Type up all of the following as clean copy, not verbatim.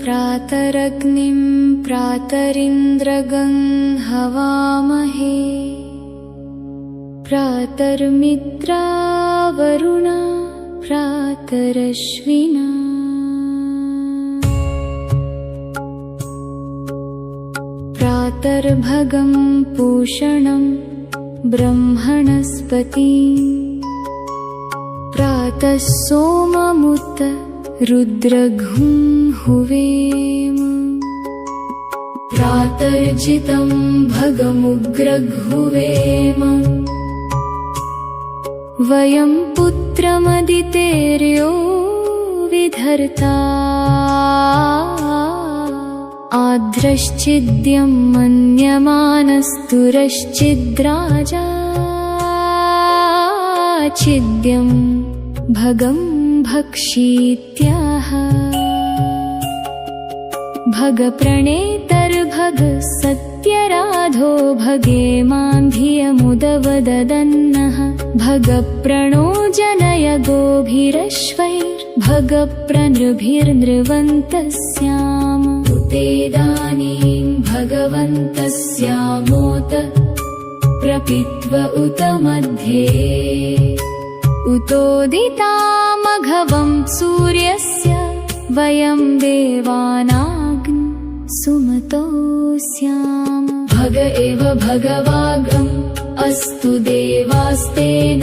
प्रातरग्निं प्रातरिन्द्रगं हवामहे प्रातर्मित्रा वरुणा प्रातरश्विना प्रातर्भगं पूषणं ब्रह्मणस्पति प्रातः सोममुत रुद्रघुं हुवेम प्रातर्जितं भगमुग्रघुवेम वयं पुत्रमदितेर्यो विधर्ता आद्रश्चिद्यं मन्यमानस्तुरश्चिद्राजा चिद्यं भगं भक्षीत्याह भगप्रणेतर्भग सत्यराधो भगेमान्धियमुदवददन्नः भगप्रणो जनय गोभिरश्वैर्भगप्रनृभिर्नृवन्तः स्याम उतेदानीं भगवन्तः स्यामोत प्रपीत्व उत मध्ये उतोदितामघवं सूर्यस्य वयं देवानाग्नि सुमतो स्याम भग एव भगवागम् अस्तु देवास्तेन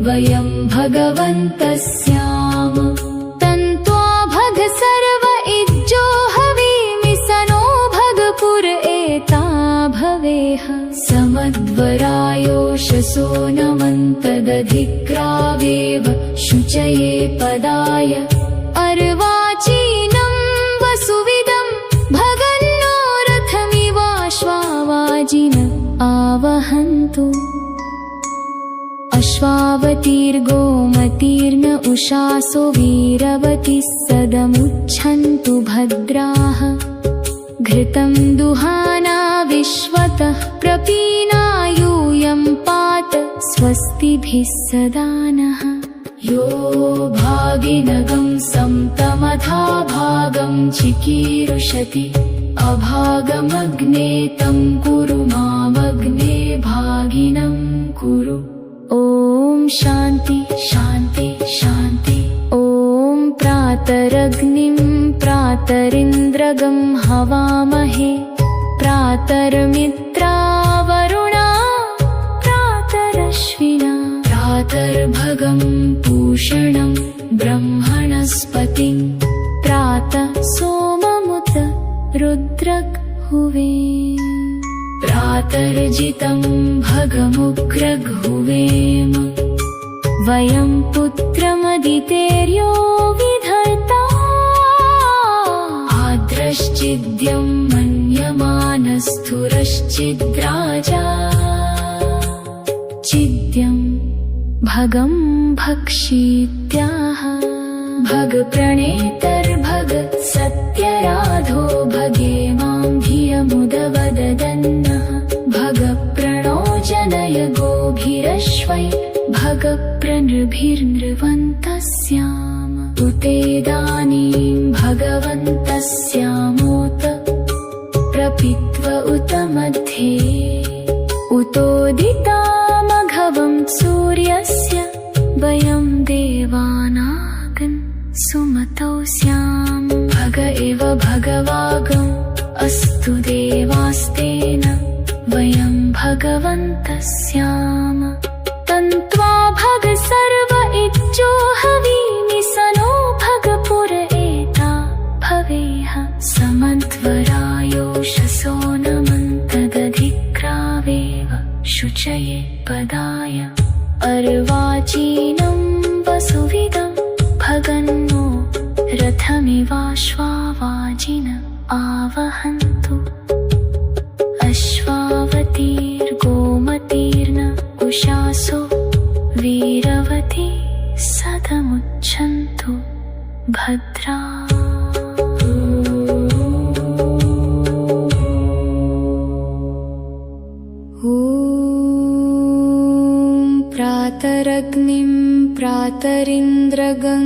वयं भगवन्तः स्याम तन्त्वा भग सर्व इज्जो हवीमि सनो भगपुर एता भवेह समद्वरायोषसो नमन्तदधिक्रावेव शुचये पदाय अर्वाचीनं वसुविदं भगन्नो रथमिवाश्वावाजिन आवहन्तु अश्वावतीर्गोमतीर्न उषासो वीरवतिः सदमुच्छन्तु भद्राः घृतं दुहाना विश्वतः प्रपीना यूयं पात स्वस्तिभिः सदा नः यो भागिनगं समतमथा भागं चिकीर्षति अभागमग्ने तं कुरु मामग्ने भागिनं कुरु ॐ शान्ति शान्ति शान्ति ॐ प्रातरग्निं प्रातरिन्द्रगं हवामहे प्रातर्मित्रा वरुणा प्रातरश्विना प्रातर्भगं पूषणं ब्रह्मणस्पतिं प्रातः सोममुत रुद्रघुवेम प्रातर्जितं भगमुग्रघुवेम वयं पुत्रमदितेर्यो विधर्ता आद्रश्चिद्यं मन्यमानस्थुरश्चिद्राजा चिद्यं भगं भक्षीत्याह भगप्रणेतर्भग सत्यराधो भगेमां धियमुदवददन्नः भगप्रणो जनय गोभिरश्वै भगप्रनृभिर्नृवन्तः स्याम उतेदानीं भगवन्तः स्यामोत प्रपीत्व उत मध्ये उतोदितामघवं सूर्यस्य वयं देवानागन् सुमतौ स्याम भग एव भगवागम् अस्तु देवास्तेन वयं भगवन्तः स्याम तन्त्वा भग सर्व इज्जो हवीमि सनो भगपुर एता भवेह समध्वरायोषसो नमन्तदधिक्रावेव शुचये पदाय अर्वाचीनं वसुविदं भगन्नो रथमिवाश्वावाजिन आवहन्तु अश्वावतीर्गोमतीर्न उषासो वीरवती सदमुच्छन्तु भद्रा प्रातरग्निं प्रातरिन्द्रगं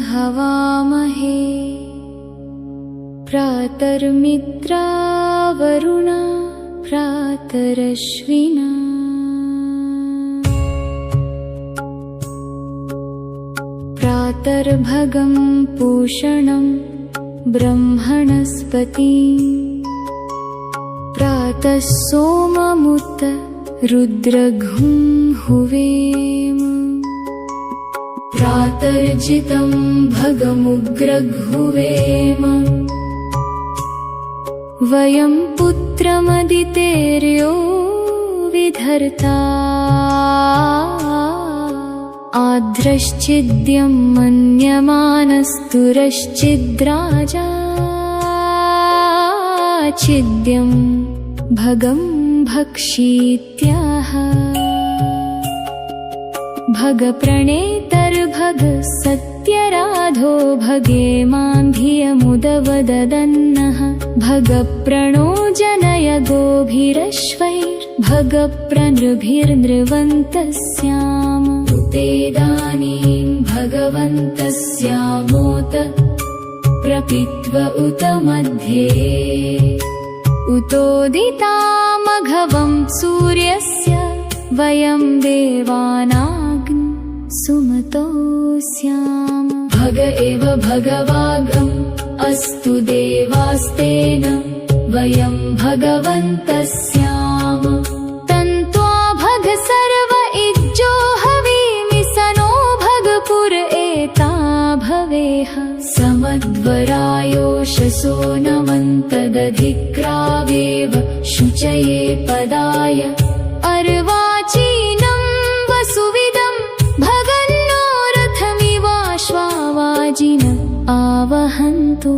हवामहे प्रातर्मित्रा वरुणा प्रातरश्विना प्रातर्भगं पूषणं ब्रह्मणस्पति प्रातः सोममुत रुद्रघुं हुवेम प्रातर्जितं भगमुग्रघुवेम वयं पुत्रमदितेर्यो विधर्ता आद्रश्चिद्यं मन्यमानस्तुरश्चिद्राजा चिद्यं भगं भक्षीत्याह भगप्रणेतर्भग सत्यराधो भगेमां धियमुदवददन्नः भगप्रणो जनय गोभिरश्वैर्भगप्रनृभिर्नृवन्तस्याम उतेदानीं भगवन्तस्यामोत प्रपीत्व उत मध्ये उतोदितामघवं सूर्यस्य वयं देवानाग्नि सुमतोऽस्याम भग एव भगवागम् अस्तु देवास्तेन वयं भगवन्तस्याम तन्त्वा भग सर्व इज्जो हवीमि सनो भगपुर एता भवेह समद्वरायोषसो नमन्तदधिक्रावेव शुचये पदाय अर्वाचीनं वसुविदं भगन्नो रथमिवाश्वावाजिन आवहन्तु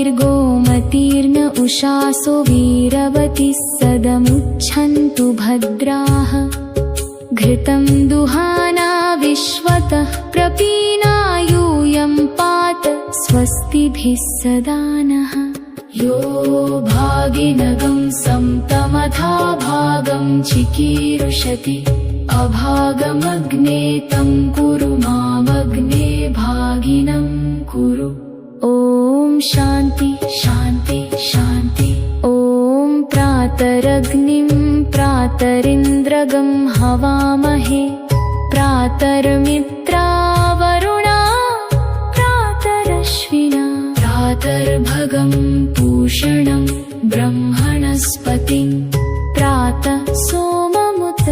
अश्वावतीर्गोमतीर्न उषासो वीरवतिः सदमुच्छन्तु भद्राः घृतं दुहाना विश्वतः प्रपीना यूयं पात स्वस्तिभिः सदा नः यो भागिनगं समतमथा भागं चिकीर्षति अभागमग्ने तं कुरु मामग्ने भागिनं कुरु ॐ शान्ति शान्ति शान्ति ॐ प्रातरग्निं प्रातरिन्द्रगं हवामहे प्रातर्मित्रा वरुणा प्रातरश्विना प्रातर्भगं पूषणं ब्रह्मणस्पतिं प्रातः सोममुत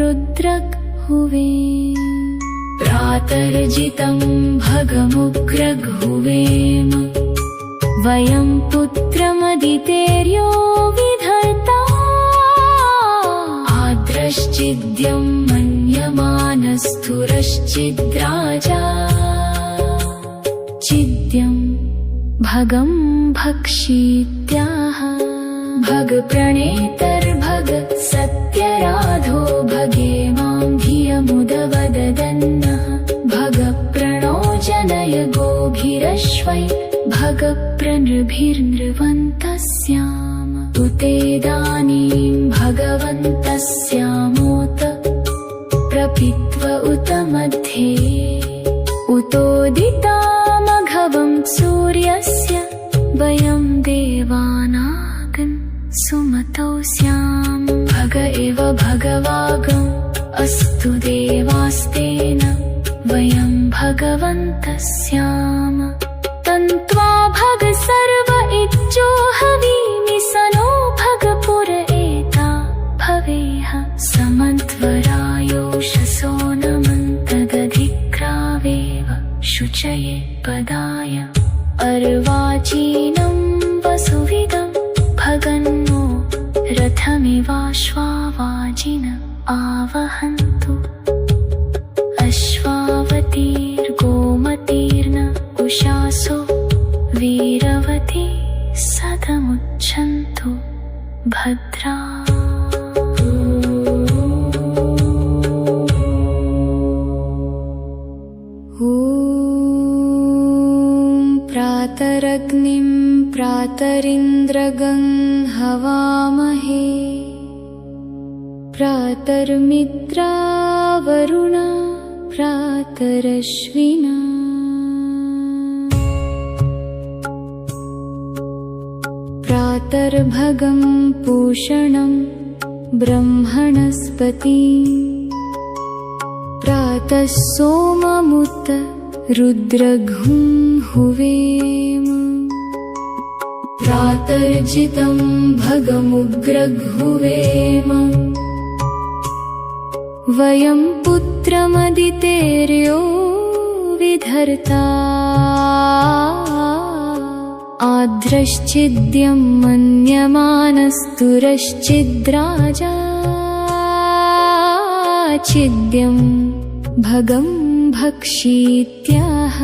रुद्रघुवेम प्रातर्जितं भगमुग्रघुवेम वयं पुत्रमदितेर्यो विधर्ता आद्रश्चिद्यं मन्यमानस्तुरश्चिद्राजा चिद्यं भगं भक्षीत्याह भगप्रणेतर्भग सत्यराधो भगेमां धियमुदवददन्नः भगप्रणो जनय गोभिरश्वैर्भगप्रनृभिर्नृवन्तस्याम उतेदानीं भगवन्तस्यामोत प्रपीत्व उत मध्ये उतोदितामघवं सूर्यस्य वयं देवानागन् सुमतोऽस्याम भग एव भगवागम् अस्तु देवास्तेन वयं भगवन्तस्याम तन्त्वा भग सर्व इज्जो हवीमि सनो भगपुर एता भवेह समध्वरायोषसो नमन्तदधिक्रावेव शुचये पदाय अर्वाचीनं वसुविदं भगन्नो रथमिवाश्वावाजिन आवहन्तु अश्वावतीर्गोमतीर्न उषासो वीरवती सदमुच्छन्तु भद्रा प्रातरग्निं प्रातरिन्द्रगं हवामहे प्रात प्रातर्मित्रा वरुणा प्रातरश्विना प्रातर्भगं पूषणं ब्रह्मणस्पति प्रातः सोममुत रुद्रघुं हुवेम प्रातर्जितं भगमुग्रघुवेम वयं पुत्रमदितेर्यो विधर्ता आद्रश्चिद्यं मन्यमानस्तुरश्चिद्राजा चिद्यं भगं भक्षीत्याह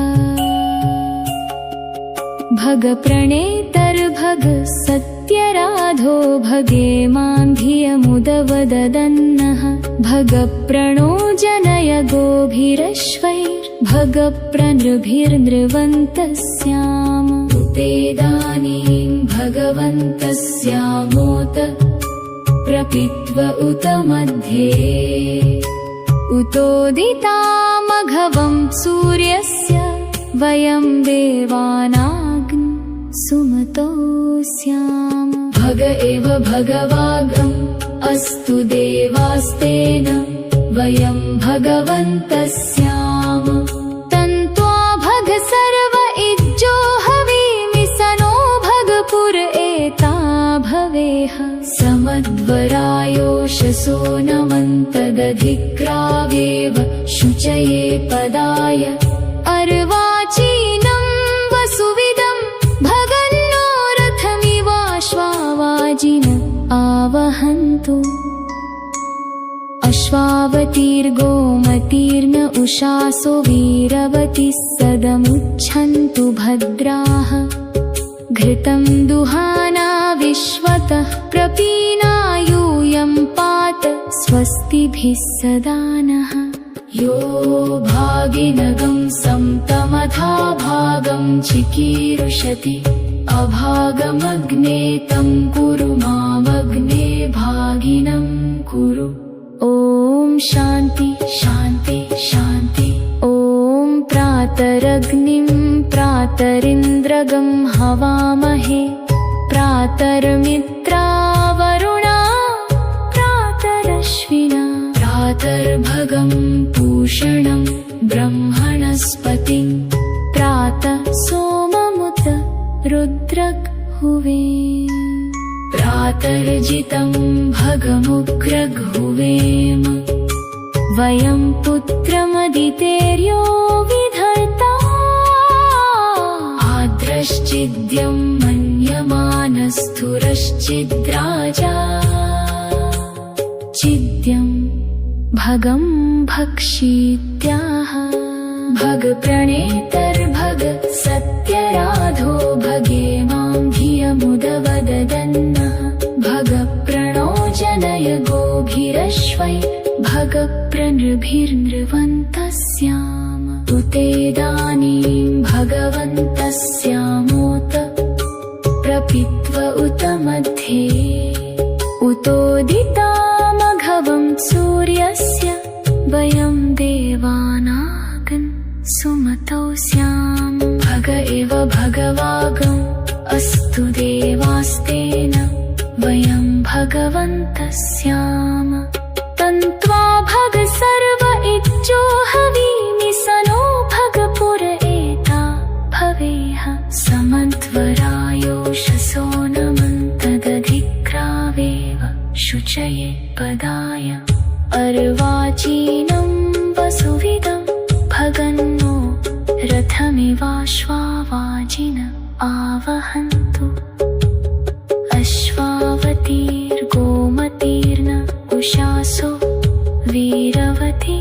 भगप्रणेतर्भग सत्यराधो भगेमां धियमुदवददन्नः भगप्रणो जनय गोभिरश्वैर्भगप्रनृभिर्नृवन्तः स्याम उतेदानीं भगवन्तः स्यामोत प्रपीत्व उत मध्ये उतोदितामघवं सूर्यस्य वयं देवानाग्न सुमतो स्याम भग एव भगवाग्म् अस्तु देवास्तेन वयं भगवन्तः स्याम तन्त्वा भग सर्व इज्जो हवीमि सनो भगपुर एता भवेह समद्वरायोषसो नमन्तदधिक्रावेव शुचये पदाय अर्वाचीनं वसुविदं भगन्नो रथमिवाश्वावाजिन आवहन्तु अश्वावतीर्गोमतीर्न उषासो वीरवतिः सदमुच्छन्तु भद्राः घृतं दुहाना विश्वतः प्रपीना यूयं पात स्वस्तिभिः सदा नः यो भागिनगं समतमथा भागं चिकीर्षति अभागमग्ने तं कुरु मामग्ने भागिनं कुरु ॐ शान्ति शान्ति शान्ति ॐ प्रातरग्निं प्रातरिन्द्रगं हवामहे प्रातर्मित्रा वरुणा प्रातरश्विना प्रातर्भगं पूषणं ब्रह्मणस्पतिं प्रातः सोममुत रुद्रघुवेम प्रातर्जितं भगमुग्रघुवेम वयं पुत्रमदितेर्यो विधर्ता आद्रश्चिद्यं मन्यमानस्तुरश्चिद्राजा चिद्यं भगं भक्षीत्याह भगप्रणेतर्भग सत्यराधो भगेमां धियमुदवददन्नः भगप्रणो जनय गोभिरश्वैर्भगप्रनृभिर्नृवन्तः स्याम उतेदानीं भगवन्तः स्यामोत प्रपीत्व उत मध्ये उतोदितामघवं सूर्यस्य वयं देवानागन् सुमतो स्याम भग एव भगवागम् अस्तु देवास्तेन वयं भगवन्तः स्याम तन्त्वा भग सर्व इज्जो हवीमि सनो भगपुर एता भवेह समध्वरायोषसो नमन्तदधिक्रावेव शुचये पदाय अर्वाचीनं वसुविदं भगन्नो रथमिवाश्वावाजिन आवहन्तु अश्वावतीर्गोमतीर्न उषासो वीरवती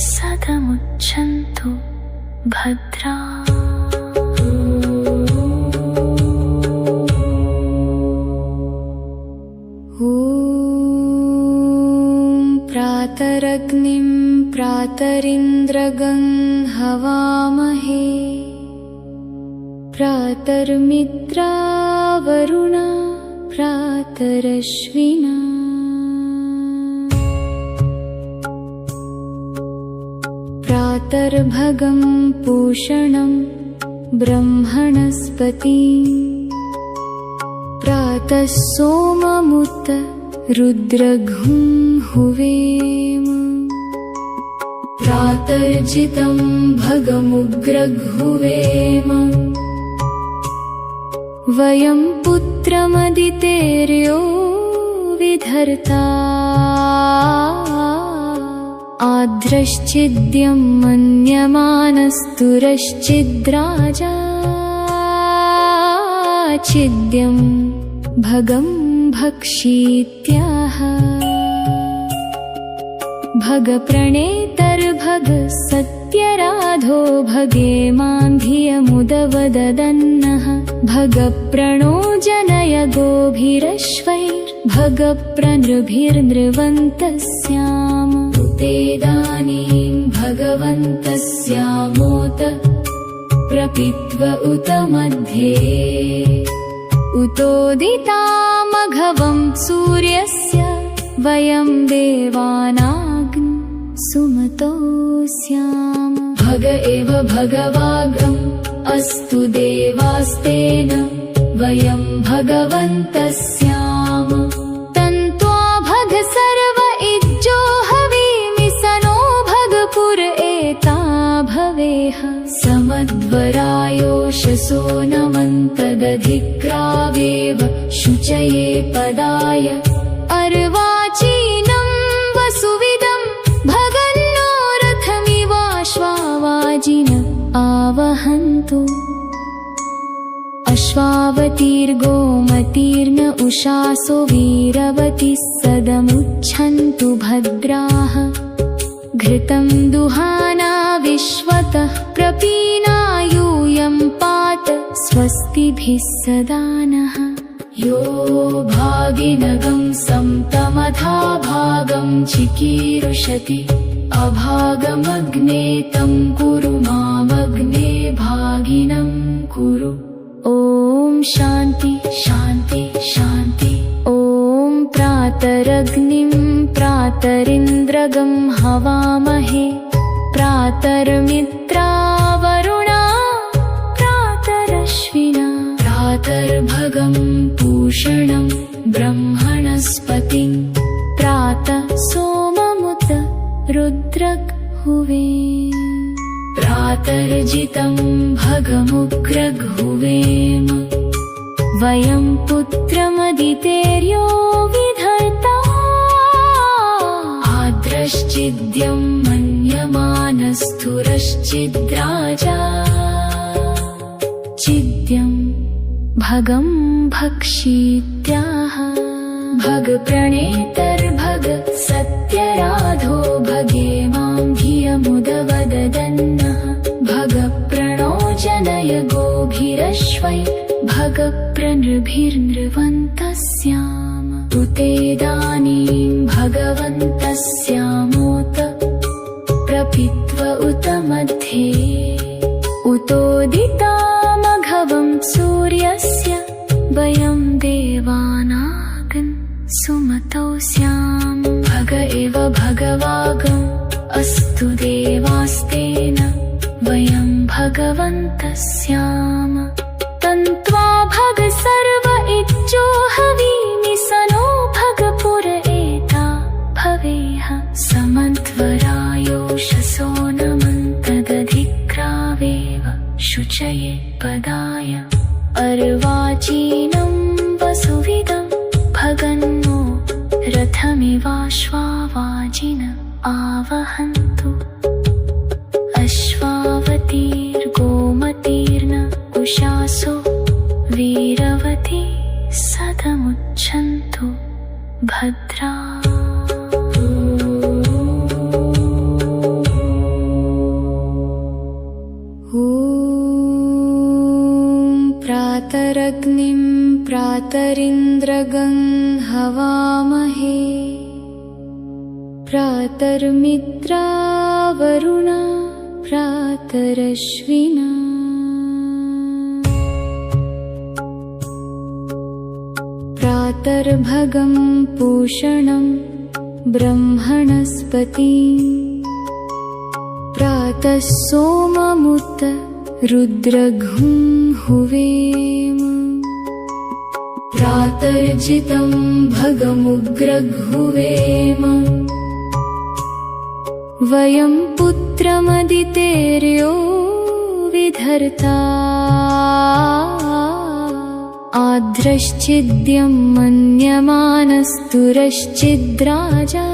सदमुच्छन्तु भद्रा प्रातरग्निं प्रातरिन्द्रगं हवामहे प्रातर्मित्रा वरुणा प्रातरश्विना प्रातर्भगं पूषणं ब्रह्मणस्पति प्रातः सोममुत रुद्रघुं हुवेम प्रातर्जितं भगमुग्रघुवेम वयं पुत्रमदितेर्यो विधर्ता आद्रश्चिद्यं मन्यमानस्तुरश्चिद्राजा चिद्यं भगं भक्षीत्याह भगप्रणेतर्भग सत्यराधो भगेमान्धियमुदवददन्नः भगप्रणो जनय गोभिरश्वैर्भगप्रनृभिर्नृवन्तस्याम उतेदानीं भगवन्तस्यामोत प्रपीत्व उत मध्ये उतोदितामघवं सूर्यस्य वयं देवानाग्न सुमतोऽस्याम भग एव भगवाग्रम् अस्तु देवास्तेन वयं भगवन्तस्याम तन्त्वा भग सर्व इज्जो हवीमि सनो भगपुर एता भवेह समद्वरायोषसो नमन्तदधिक्रावेव शुचये पदाय अर्वाचीनं वसुविदं भगन्नो रथमिवाश्वावाजिन आवहन्तु अश्वावतीर्गोमतीर्न उषासो वीरवतिः सदमुच्छन्तु भद्राः घृतं दुहाना विश्वतः प्रपीना यूयं पात स्वस्तिभिः सदा नः यो भागिनगं समतमथा भागं चिकीर्षति अभागमग्ने तं कुरु मामग्ने भागिनं कुरु ॐ शान्ति शान्ति शान्ति ॐ प्रातरग्निं प्रातरिन्द्रगं हवामहे प्रातर्मित्रावरुणा प्रातरश्विना प्रातर्भगं पूषणं ब्रह्मणस्पतिं प्रातः सोममुत रुद्रघुवेम प्रातर्जितं भगमुग्रघुवेम वयं पुत्रमदितेर्यो विधर्ता आद्रश्चिद्यं मन्यमानस्तुरश्चिद्राजा चिद्यं भगं भक्षीत्याह भगप्रणेतर्भग सत्यराधो भगेमां धियमुदवददन्नः भगप्रणो जनय गोभिरश्वैर्भगप्रनृभिर्नृवन्तस्याम उतेदानीं भगवन्तस्यामोत प्रपीत्व उत मध्ये उतोदितामघवं सूर्यस्य वयं देवानागं सुमतौ स्याम भग एव भगवागम् अस्तु देवास्तेन वयं भगवन्तस्याम तन्त्वा भग सर्व इज्जो हवीमि सनो भगपुर एता भवेह समध्वरायोषसो नमन्तदधिक्रावेव शुचये पदाय अर्वाचीनं वसुविदं भगन्नो रथमिवाश्वावाजिन आवहन्तु अश्वावतीर्गोमतीर्न उषासो वीरवती सदमुच्छन्तु भद्रा प्रातरग्निं प्रातरिन्द्रगं हवामहे प्रातर्मित्रावरुणा प्रातरश्विना प्रातर्भगं पूषणं ब्रह्मणस्पति प्रातः प्रातः सोममुत रुद्रघुं हुवेम प्रातर्जितं भगमुग्रघुवेम वयं पुत्रमदितेर्यो विधर्ता आद्रश्चिद्यं मन्यमानस्तुरश्चिद्राजा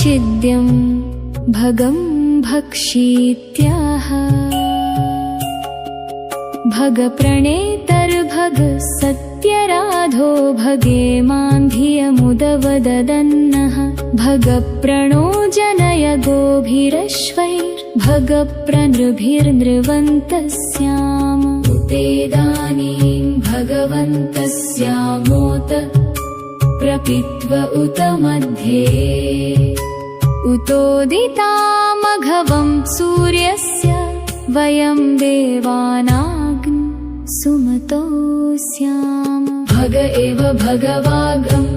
चिद्यं भगं भक्षीत्याह भगप्रणेतर्भग सत्यराधो भगेमान्धियमुदवददन्नः भगप्रणो जनय गोभिरश्वैर्भगप्रणृभिर्नृवन्तस्याम उतेदानीं भगवन्तस्यामोत प्रपीत्व उत मध्ये उतोदितामघवं सूर्यस्य वयं देवानाग्न सुमतोऽस्याम भग एव भगवागम्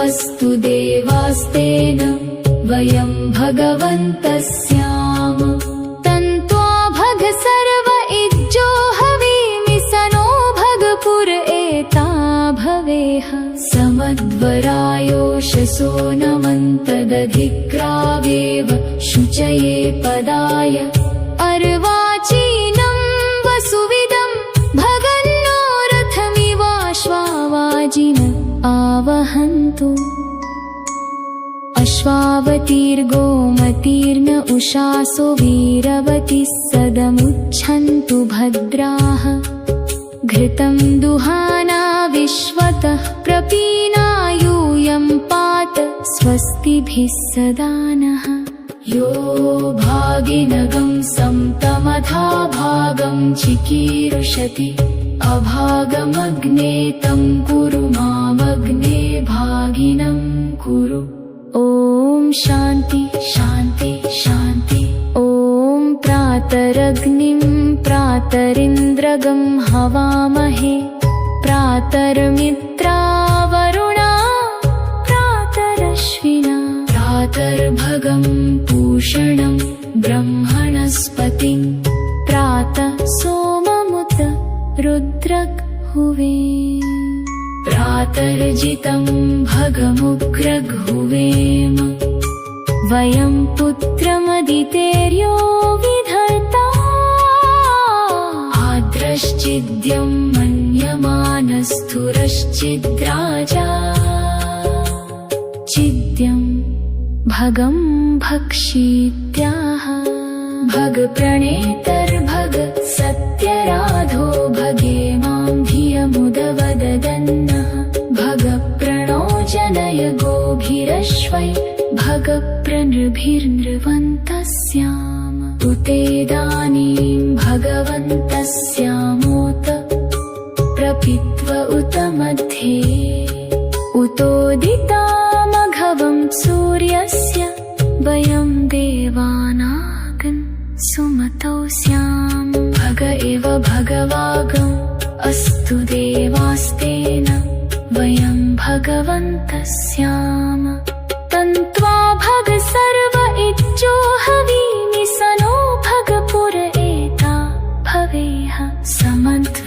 अस्तु देवास्तेन वयं भगवन्तस्याम तन्त्वा भग सर्व इज्जो हवीमि सनो भगपुर एता भवेह समद्वरायोषसो नमन्तदधिक्रावेव शुचये पदाय अर्वाचीनं वसुविदं भगन्नो रथमिवाश्वावाजिन आवहन्तु अश्वावतीर्गोमतीर्न उषासो वीरवतिः सदमुच्छन्तु भद्राः घृतं दुहाना विश्वतः प्रपीना यूयं पात स्वस्तिभिः सदा नः यो भागिनगं समतमथा भागं चिकीर्षति अभागमग्ने तं कुरु मामग्ने भागिनं कुरु ॐ शान्ति शान्ति शान्ति ॐ प्रातरग्निं प्रातरिन्द्रगं हवामहे प्रातर्मित्रावरुणा प्रातरश्विना प्रातर्भगं पूषणं ब्रह्मणस्पतिं प्रातः सोममुत रुद्रक हुवेम प्रातर्जितं भगमुग्रघुवेम वयं पुत्रमदितेर्यो विधर्ता आद्रश्चिद्यं मन्यमानस्थुरश्चिद्राजा चिद्यं भगं भक्षीत्याह भगप्रणेतर्भग सत्यराधो भगेमान्धियमुदवददन्नः भगप्रणो जनय गोभिरश्वैर्भगप्रणृभिर्नृवन्तस्याम उतेदानीं भगवन्तस्यामोत प्रपीत्व उत मध्ये उतोदितामघवं सूर्यस्य वयं देवानागन् सुमतोऽस्याम भग एव भगवागम् अस्तु देवास्तेन वयं भगवन्तस्याम तन्त्वा भग सर्व इज्जो हवीमि सनो भगपुर एता भवेह समध्वरायोषसो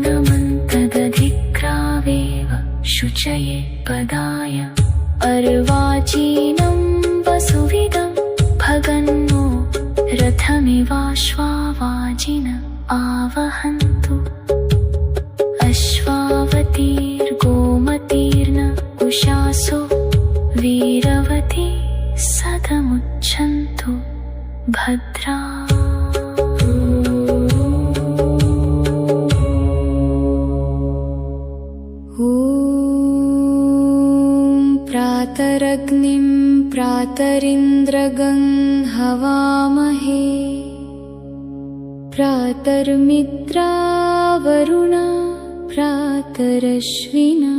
नमन्तदधिक्रावेव शुचये पदाय अर्वाचीनं वसुविदं भगन्नो रथमिवाश्वावाजिन आवहन्तु अश्वावतीर्गोमतीर्न उषासो वीरवती सदमुच्छन्तु भद्रा प्रातरग्निं प्रातरिन्द्रगं हवामहे प्रातर्मित्रावरुणा प्रातरश्विना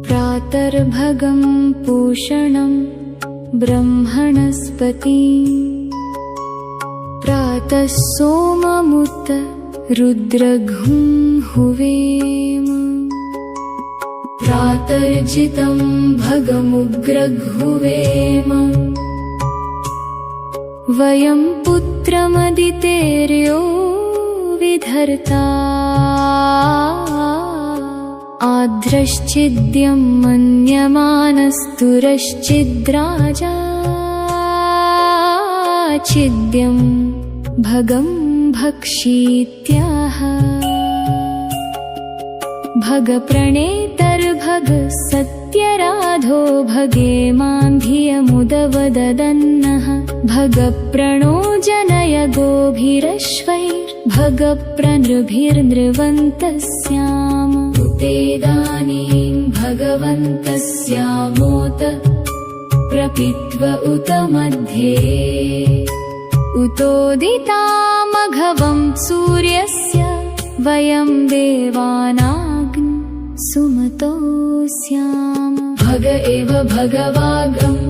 प्रातर्भगं पूषणं ब्रह्मणस्पति प्रातः सोममुत रुद्रघुं हुवेम प्रातर्जितं भगमुग्रघुवेम वयं पुत्रमदितेर्यो विधर्ता आद्रश्चिद्यं मन्यमानस्तुरश्चिद्राजा चिद्यं भगं भक्षीत्याह भगप्रणेतर्भग सत्यराधो भगेमां धियमुदवददन्नः भगप्रणो जनय गोभिरश्वैर्भगप्रणृभिर्नृवन्तस्याम उतेदानीं भगवन्तस्यामोत प्रपीत्व उत मध्ये उतोदितामघवं सूर्यस्य वयं देवानाग्नि सुमतोऽस्याम भग एव भगवागम्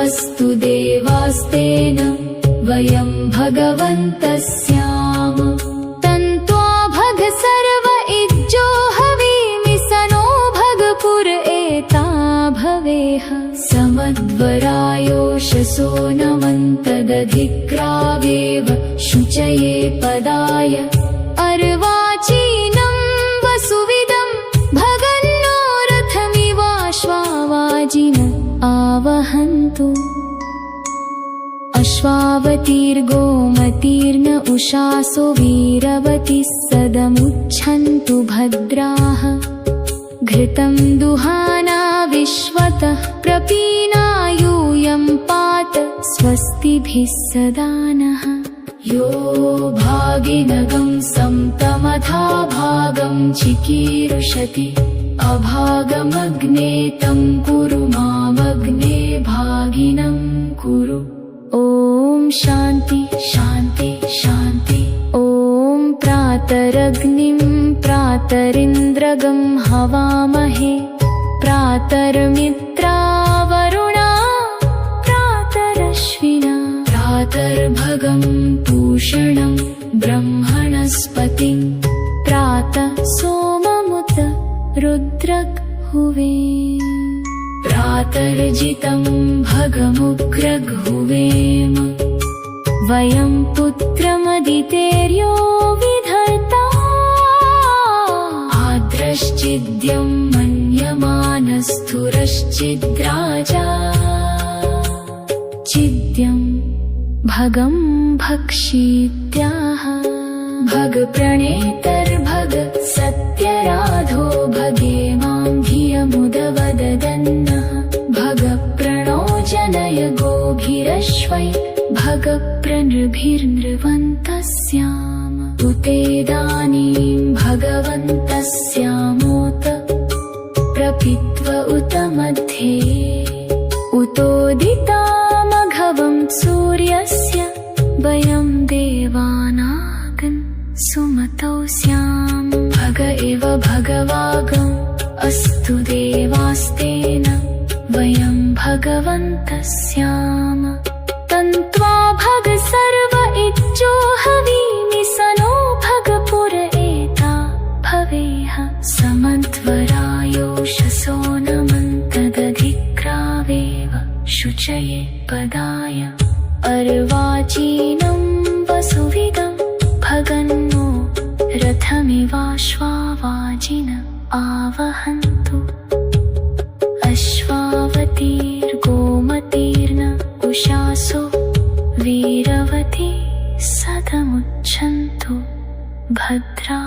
अस्तु देवास्तेन वयं भगवन्तस्याम तन्त्वा भग सर्व इज्जो हवीमि सनो भगपुर एता भवेह समद्वरायोषसो नमन्तदधिक्रावेव शुचये पदाय अर्वाचीनं वसुविदं भगन्नो रथमिवाश्वावाजिन आवहन्तु अश्वावतीर्गोमतीर्न उषासो वीरवतिः सदमुच्छन्तु भद्राः घृतं दुहाना विश्वतः प्रपीना यूयं पात स्वस्तिभिः सदा नः यो भागिनगं समतमथा भागं चिकीर्षति अभागमग्ने तं कुरु मामग्ने भागिनं कुरु ॐ शान्ति शान्ति शान्ति ॐ प्रातरग्निं प्रातरिन्द्रगं हवामहे प्रातर्मित्रावरुणा प्रातरश्विना प्रातर्भगं पूषणं ब्रह्मणस्पतिं प्रातः सोममुत रुद्रक हुवे प्रातर्जितं भगमुग्रघुवेम वयं पुत्रमदितेर्यो विधर्ता आद्रश्चिद्यं मन्यमानस्तुरश्चिद्राजा चिद्यं भगं भक्षीत्याह भगप्रणेतर्भग सत्यराधो भगेमां धियमुदवददन्नः भगप्रणो जनय गोभिरश्वै भगप्रणृभिर्नृवन्तस्याम उतेदानीं भगवन्तस्यामोत प्रपीत्व उत मध्ये उतोदितामघवं सूर्यस्य वयं देवानागन् सुमतौ स्याम भग एव भगवागम् अस्तु देवास्तेन वयं भगवन्तस्याम तन्त्वा भग सर्व इज्जो हवीमि सनो भगपुर एता भवेह समध्वरायोषसो नमन्तदधिक्रावेव शुचये पदाय अर्वाचीनं वसुविदं भगन्नो रथमिवाश्वावाजिन आवहन्तु अश्वावतीर्गोमतीर्न उषासो वीरवती सदमुच्छन्तु भद्रा